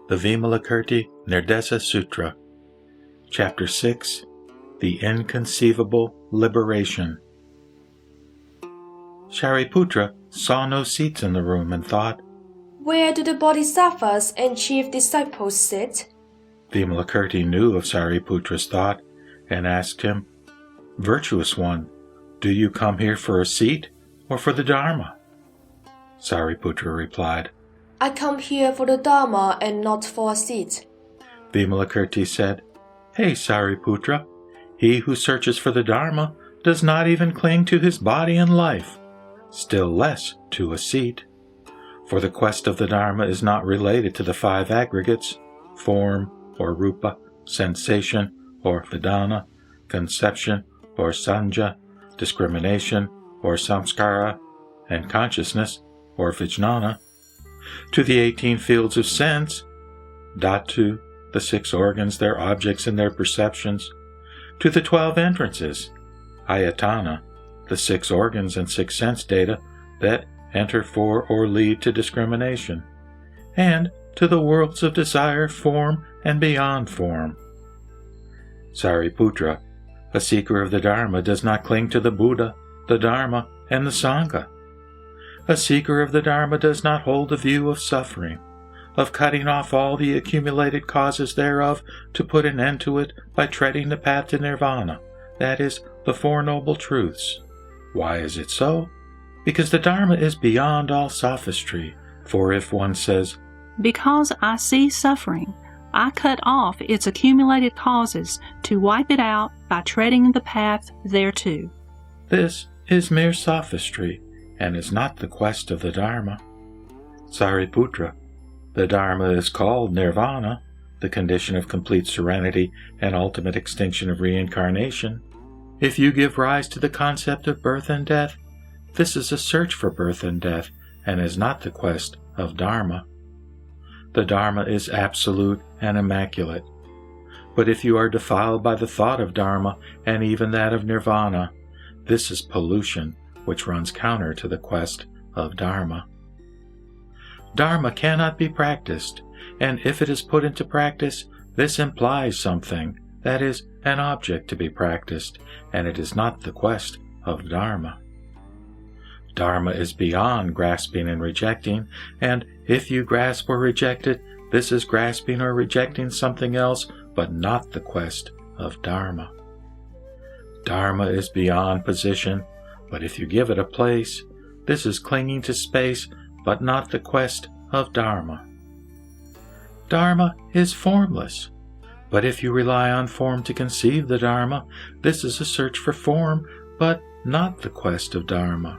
the Vimalakirti Sutra Ch.6 The Inconceivable Liberation. Shariputra saw no seats in the room and thought, "Where do the bodhisattvas and chief disciples sit?" Vimalakirti knew of Shariputra's thought and asked him, "Virtuous one, do you come here for a seat or for the Dharma?" Shariputra replied, "I come here for the Dharma and not for a seat." Vimalakirti said, "Hey Shariputra, he who searches for the Dharma does not even cling to his body and life, still less to a seat. For the quest of the Dharma is not related to the five aggregates, form or rupa, sensation or vedana, conception or sanja, discrimination or samskara, and consciousness or vijnana, to the 18 fields of sense, dhatu, the 6 organs, their objects and their perceptions, to the 12 entrances, ayatana, the 6 organs and 6 sense data that enter for or lead to discrimination, and to the worlds of desire, form, and beyond form. Shariputra, a seeker of the Dharma, does not cling to the Buddha, the Dharma, and the Sangha. A seeker of the Dharma does not hold the view of suffering, of cutting off all the accumulated causes thereof to put an end to it by treading the path to nirvana, that is, the Four Noble Truths. Why is it so? Because the Dharma is beyond all sophistry, for if one says, "Because I see suffering, I cut off its accumulated causes to wipe it out by treading the path thereto," this is mere sophistry, and is not the quest of the Dharma. Shariputra, the Dharma is called nirvana, the condition of complete serenity and ultimate extinction of reincarnation. If you give rise to the concept of birth and death, this is a search for birth and death, and is not the quest of Dharma. The Dharma is absolute and immaculate. But if you are defiled by the thought of Dharma, and even that of nirvana, this is pollution, which runs counter to the quest of Dharma. Dharma cannot be practiced, and if it is put into practice, this implies something, that is, an object to be practiced, and it is not the quest of Dharma. Dharma is beyond grasping and rejecting, and if you grasp or reject it, this is grasping or rejecting something else, but not the quest of Dharma. Dharma is beyond position, but if you give it a place, this is clinging to space, but not the quest of Dharma. Dharma is formless, but if you rely on form to conceive the Dharma, this is a search for form, but not the quest of Dharma.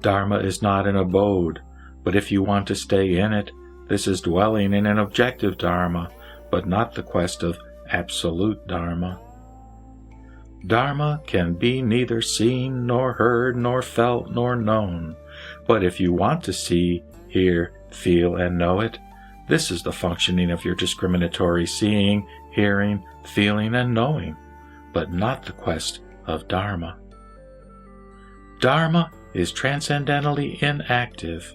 Dharma is not an abode, but if you want to stay in it, this is dwelling in an objective Dharma, but not the quest of absolute Dharma. Dharma can be neither seen, nor heard, nor felt, nor known, but if you want to see, hear, feel, and know it, this is the functioning of your discriminatory seeing, hearing, feeling, and knowing, but not the quest of Dharma. Dharma is transcendentally inactive,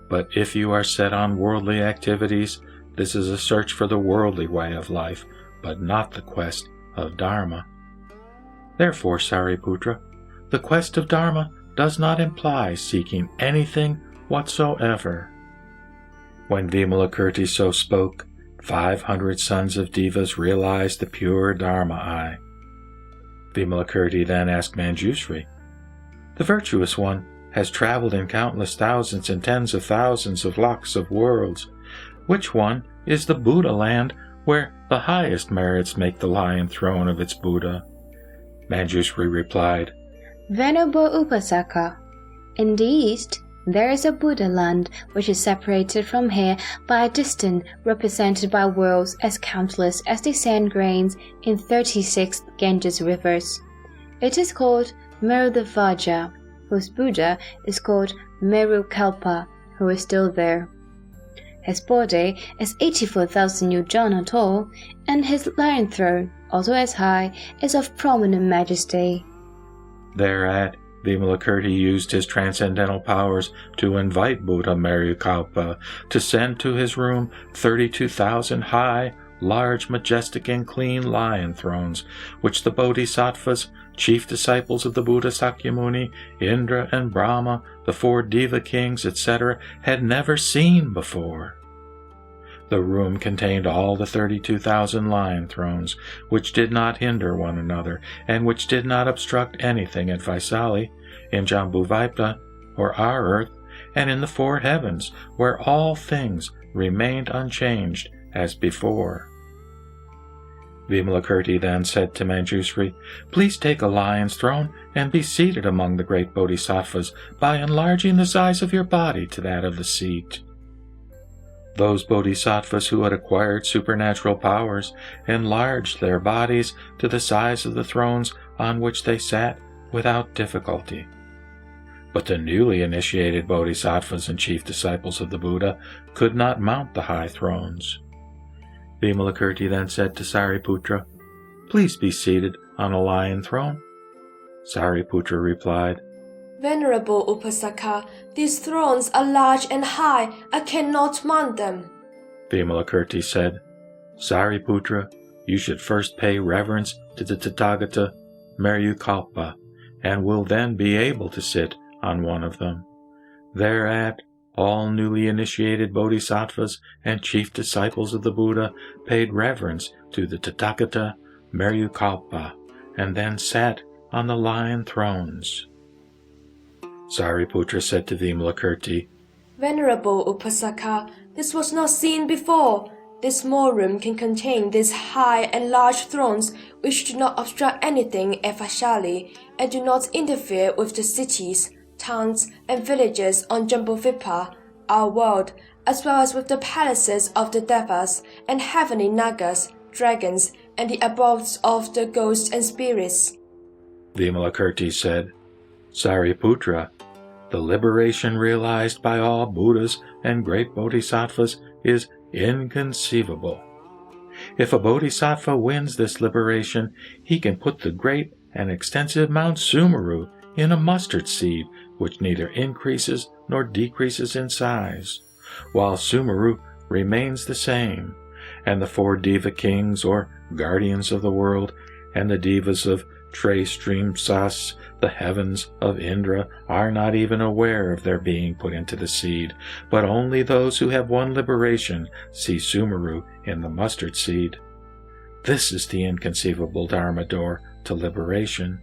but if you are set on worldly activities, this is a search for the worldly way of life, but not the quest of Dharma. Therefore, Shariputra, the quest of Dharma does not imply seeking anything whatsoever. When Vimalakirti so spoke, 500 sons of Devas realized the pure Dharma eye. Vimalakirti then asked Manjushri, "The virtuous one has traveled in countless thousands and tens of thousands of lakhs of worlds. Which one is the Buddha land where the highest merits make the lion throne of its Buddha?" Manjushri replied, "Venerable Upasaka, in the east there is a Buddha land which is separated from here by a distance represented by worlds as countless as the sand grains in 36 Ganges rivers. It is called Merudavaja, whose Buddha is called Merukalpa, who is still there. His body is 84,000 yojana tall, and his lion throne, also as high, is of prominent majesty." Thereat, Vimalakirti used his transcendental powers to invite Buddha Merukalpa to send to his room 32,000 high, large, majestic, and clean lion thrones, which the Bodhisattvas, chief disciples of the Buddha Sakyamuni, Indra and Brahma, the 4 Deva kings, etc., had never seen before. The room contained all the 32,000 lion thrones, which did not hinder one another, and which did not obstruct anything at Vaisali, in Jambuvaipa, or our earth, and in the 4 heavens, where all things remained unchanged as before. Vimalakirti then said to Manjusri, "Please take a lion's throne and be seated among the great bodhisattvas by enlarging the size of your body to that of the seat." Those bodhisattvas who had acquired supernatural powers enlarged their bodies to the size of the thrones on which they sat without difficulty. But the newly initiated bodhisattvas and chief disciples of the Buddha could not mount the high thrones. Vimalakirti then said to Sariputra, "Please be seated on a lion throne." Sariputra replied, Venerable Upasaka, these thrones are large and high, I cannot mount them. Vimalakirti said, "Sariputra, you should first pay reverence to the Tathagata Merukalpa, and will then be able to sit on one of them." Thereat, all newly initiated bodhisattvas and chief disciples of the Buddha paid reverence to the Tathagata Merukalpa, and then sat on the lion thrones. Sariputra said to Vimalakirti, Venerable Upasaka, this was not seen before. This small room can contain these high and large thrones which do not obstruct anything at Vaishali and do not interfere with the cities, towns, and villages on Jambudvipa, our world, as well as with the palaces of the Devas and heavenly Nagas, dragons, and the abodes of the ghosts and spirits. Vimalakirti said, Sariputra, the liberation realized by all Buddhas and great bodhisattvas is inconceivable. If a bodhisattva wins this liberation, he can put the great and extensive Mount Sumeru in a mustard seed, which neither increases nor decreases in size, while Sumeru remains the same, and the 4 Deva kings, or guardians of the world, and the Devas of Tristrimsas, the heavens of Indra, are not even aware of their being put into the seed, but only those who have won liberation see Sumeru in the mustard seed. This is the inconceivable Dharma door to liberation.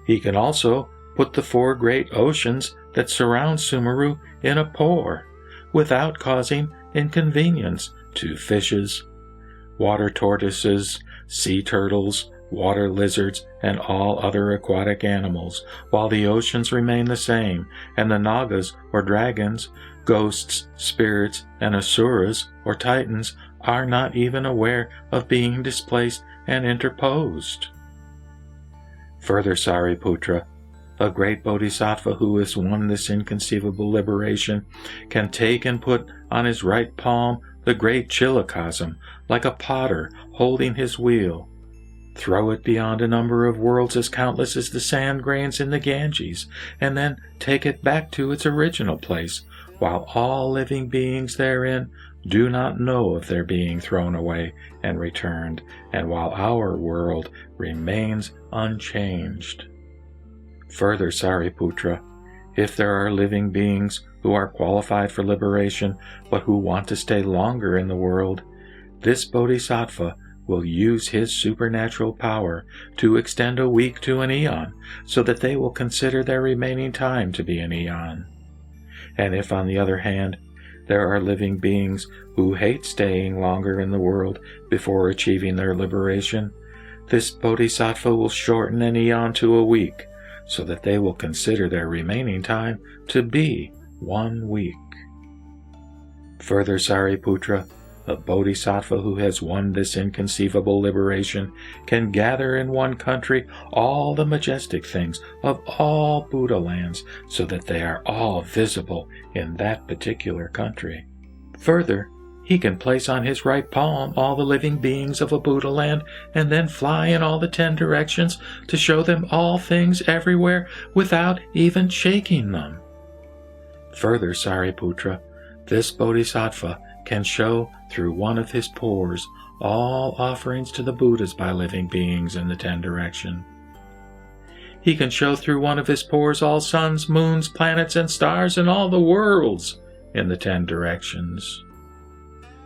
He can also put the 4 great oceans that surround Sumeru in a pore, without causing inconvenience to fishes, water tortoises, sea turtles, water lizards, and all other aquatic animals, while the oceans remain the same, and the Nagas, or dragons, ghosts, spirits, and asuras, or titans, are not even aware of being displaced and interposed. Further, Sariputra, a great bodhisattva who has won this inconceivable liberation can take and put on his right palm the great chilakasam, like a potter holding his wheel, throw it beyond a number of worlds as countless as the sand grains in the Ganges, and then take it back to its original place, while all living beings therein do not know of their being thrown away and returned, and while our world remains unchanged. Further, Sariputra, if there are living beings who are qualified for liberation, but who want to stay longer in the world, this bodhisattva will use his supernatural power to extend a week to an eon, so that they will consider their remaining time to be an eon. And if, on the other hand, there are living beings who hate staying longer in the world before achieving their liberation, this bodhisattva will shorten an eon to a week, so that they will consider their remaining time to be 1 week. Further, Sariputra, a bodhisattva who has won this inconceivable liberation can gather in one country all the majestic things of all Buddha lands, so that they are all visible in that particular country. Further, He can place on his right palm all the living beings of a Buddha land and then fly in all the 10 directions to show them all things everywhere without even shaking them. Further, Sariputra, this bodhisattva can show through one of his pores all offerings to the Buddhas by living beings in the 10 directions. He can show through one of his pores all suns, moons, planets, and stars in all the worlds in the 10 directions.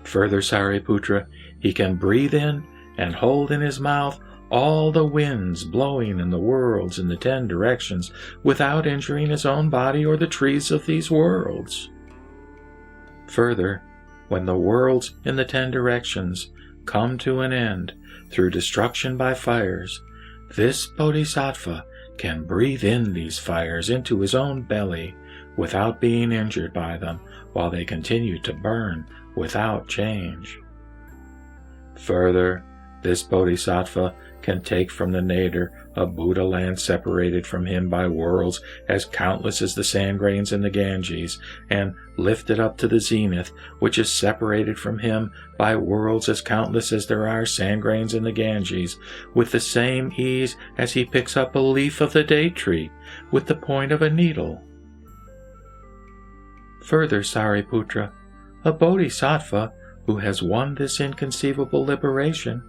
Further, Sariputra, he can breathe in and hold in his mouth all the winds blowing in the worlds in the 10 directions without injuring his own body or the trees of these worlds. Further, when the worlds in the 10 directions come to an end through destruction by fires, this bodhisattva can breathe in these fires into his own belly without being injured by them while they continue to burn without change. Further, this bodhisattva can take from the nadir a Buddha land separated from him by worlds as countless as the sand grains in the Ganges, and lift it up to the zenith, which is separated from him by worlds as countless as there are sand grains in the Ganges, with the same ease as he picks up a leaf of the date tree with the point of a needle. Further, Sariputra, a bodhisattva who has won this inconceivable liberation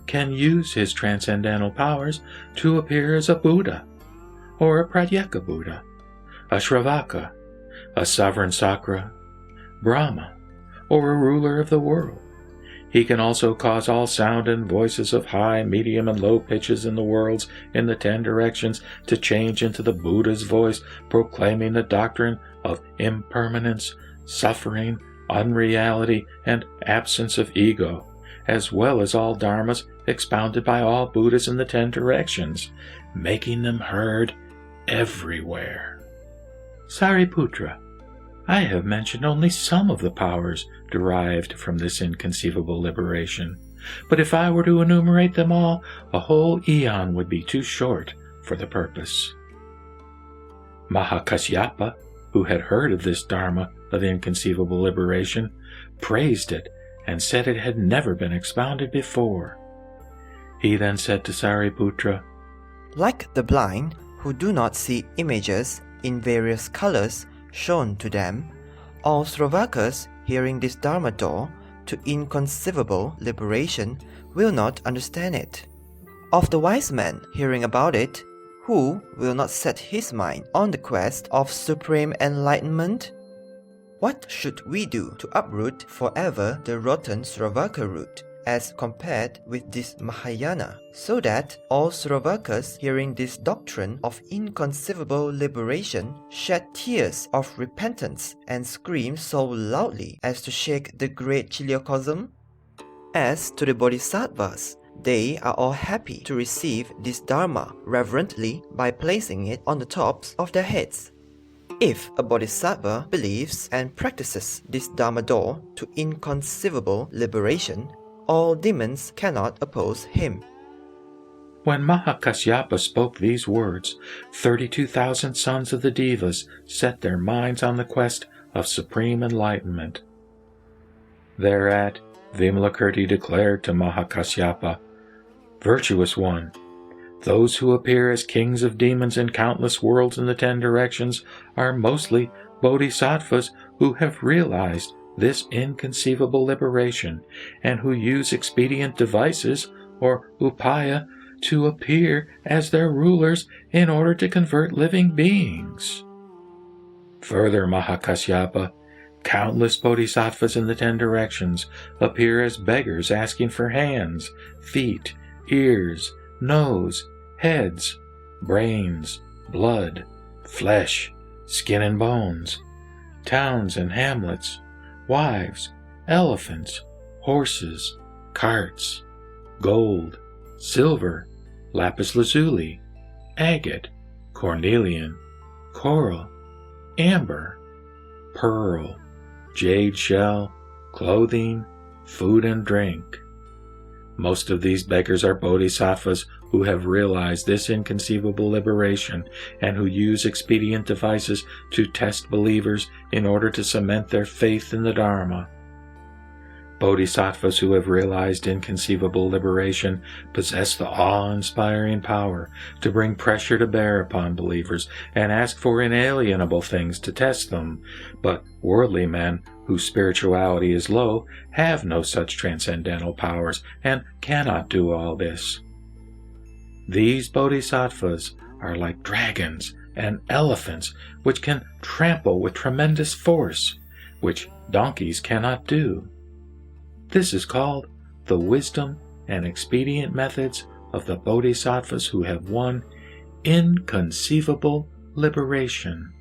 can use his transcendental powers to appear as a Buddha, or a Pratyeka Buddha, a Shravaka, a sovereign Sakra, Brahma, or a ruler of the world. He can also cause all sound and voices of high, medium, and low pitches in the worlds in the 10 directions to change into the Buddha's voice, proclaiming the doctrine of impermanence, suffering, unreality, and absence of ego, as well as all dharmas expounded by all Buddhas in the 10 directions, making them heard everywhere. Sariputra, I have mentioned only some of the powers derived from this inconceivable liberation, but if I were to enumerate them all, a whole eon would be too short for the purpose. Mahakasyapa, who had heard of this Dharma of inconceivable liberation, praised it and said it had never been expounded before. He then said to Sariputra, Like the blind who do not see images in various colors shown to them, all Sravakas hearing this Dharma door to inconceivable liberation will not understand it. Of the wise man hearing about it, who will not set his mind on the quest of supreme enlightenment? What should we do to uproot forever the rotten Sravaka root, as compared with this Mahayana, so that all Sravakas hearing this doctrine of inconceivable liberation shed tears of repentance and scream so loudly as to shake the great chiliocosm? As to the Bodhisattvas, they are all happy to receive this Dharma reverently by placing it on the tops of their heads. If a Bodhisattva believes and practices this Dharma door to inconceivable liberation, all demons cannot oppose him. When Mahakasyapa spoke these words, 32,000 sons of the Devas set their minds on the quest of supreme enlightenment. Thereat, Vimalakirti declared to Mahakasyapa, Virtuous one, those who appear as kings of demons in countless worlds in the 10 directions are mostly bodhisattvas who have realized this inconceivable liberation and who use expedient devices, or upaya, to appear as their rulers in order to convert living beings. Further, Mahakasyapa, countless bodhisattvas in the 10 directions appear as beggars asking for hands, feet, ears, nose, heads, brains, blood, flesh, skin and bones, towns and hamlets, wives, elephants, horses, carts, gold, silver, lapis lazuli, agate, cornelian, coral, amber, pearl, jade shell, clothing, food and drink. Most of these beggars are bodhisattvas who have realized this inconceivable liberation and who use expedient devices to test believers in order to cement their faith in the Dharma. Bodhisattvas who have realized inconceivable liberation possess the awe-inspiring power to bring pressure to bear upon believers and ask for inalienable things to test them, but worldly men whose spirituality is low have no such transcendental powers and cannot do all this. These bodhisattvas are like dragons and elephants which can trample with tremendous force, which donkeys cannot do. This is called the wisdom and expedient methods of the bodhisattvas who have won inconceivable liberation.